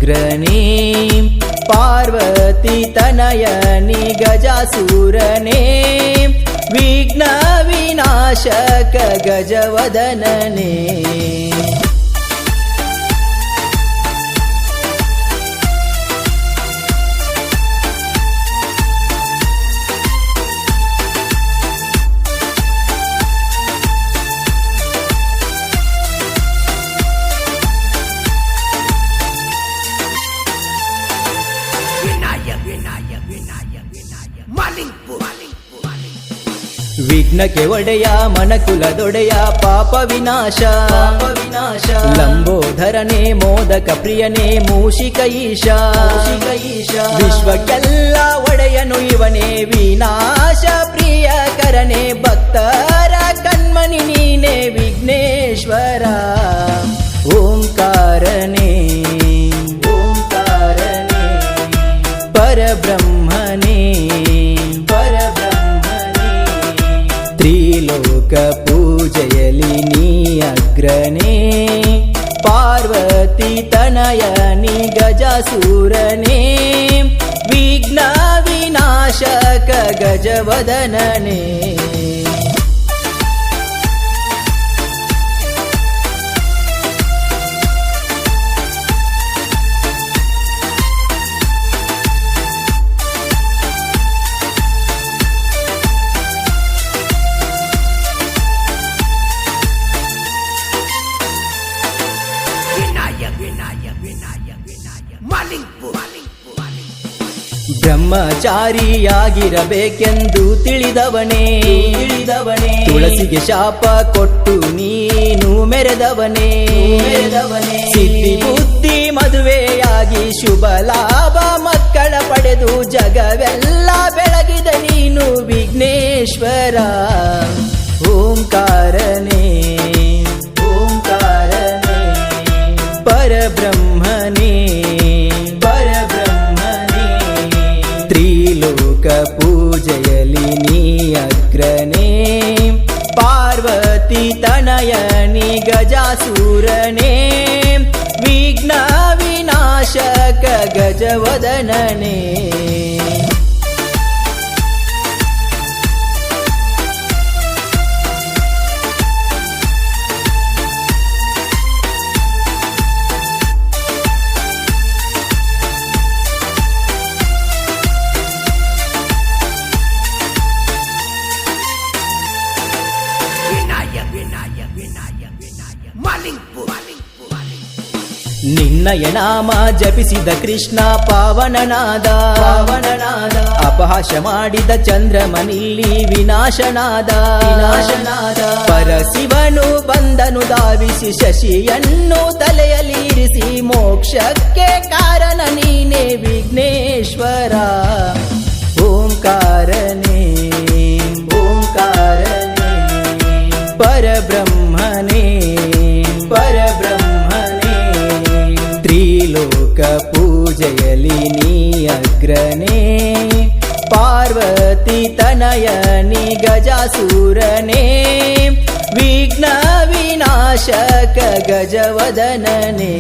ಅಗ್ರನೇ ಪಾರ್ವತಿ ತನಯನಿ ಗಜಾಸುರನೇ ವಿಘ್ನ ವಿನಾಶಕ ಗಜವದನನೇ ವಿಘ್ನಕ್ಕೆ ಒಡೆಯ ಮನಕುಲದೊಡೆಯ ಪಾಪ ವಿನಾಶ ಲಂಬೋಧರನೇ ಮೋದಕ ಪ್ರಿಯನೇ ಮೂಷಿಕ ಈಶ ವಿಶ್ವಕ್ಕೆಲ್ಲ ಒಡೆಯನು ಇವನೇ ವಿನಾಶ ಪ್ರಿಯಕರನೇ ಭಕ್ತರ ಕಣ್ಮಣಿ ನೀನೇ ವಿಘ್ನೇಶ್ವರ ಓಂಕಾರನೇ ಪರಬ್ರಹ್ಮನೇ ತ್ರಿಲೋಕ ಪೂಜೆಯಲಿ ನೀ ಅಗ್ರನೇ ಪಾರ್ವತಿ ತನಯನಿ ಗಜಾಸುರನೇ ವಿಘ್ನ ವಿನಾಶಕ ಗಜವದನನೇ ಬ್ರಹ್ಮಚಾರಿಯಾಗಿರಬೇಕೆಂದು ತಿಳಿದವನೇ ತುಳಸಿಗೆ ಶಾಪ ಕೊಟ್ಟು ನೀನು ಮೆರೆದವನೇ ಸಿದ್ಧಿ ಬುದ್ಧಿ ಮದುವೆಯಾಗಿ ಶುಭ ಲಾಭ ಮಕ್ಕಳ ಪಡೆದು ಜಗವೆಲ್ಲ ಬೆಳಗಿದ ನೀನು ವಿಘ್ನೇಶ್ವರ ಓಂಕಾರನೇ ಪರಬ್ರಹ್ಮನೇ ತ್ರಿಲೋಕ ಪೂಜೆಯಲಿ ನೀ ಅಗ್ರನೇ ಪಾರ್ವತಿ ತನಯನಿ ಗಜಾಸುರನೇ ವಿಘ್ನ ವಿನಾಶಕ ಗಜವದನನೇ ನಿನ್ನಯ ನಾಮ ಜಪಿಸಿದ ಕೃಷ್ಣ ಪಾವನನಾದ ಅಪಹಾಶ ಮಾಡಿದ ಚಂದ್ರಮನಿಲ್ಲಿ ವಿನಾಶನಾದ ಪರಶಿವನು ಬಂದನು ಧಾವಿಸಿ ಶಶಿಯನ್ನು ತಲೆಯಲ್ಲಿರಿಸಿ ಮೋಕ್ಷಕ್ಕೆ ಕಾರಣ ನೀನೇ ವಿಘ್ನೇಶ್ವರ ಓಂಕಾರನೇ ಪರಬ್ರಹ್ಮನೇ ತ್ರಿಲೋಕ ಪೂಜೆಯಲಿ ನೀ ಅಗ್ರನೇ ಪಾರ್ವತಿ ತನಯನಿ ಗಜಾಸುರನೇ ವಿಘ್ನ ವಿನಾಶಕ ಗಜವದನನೇ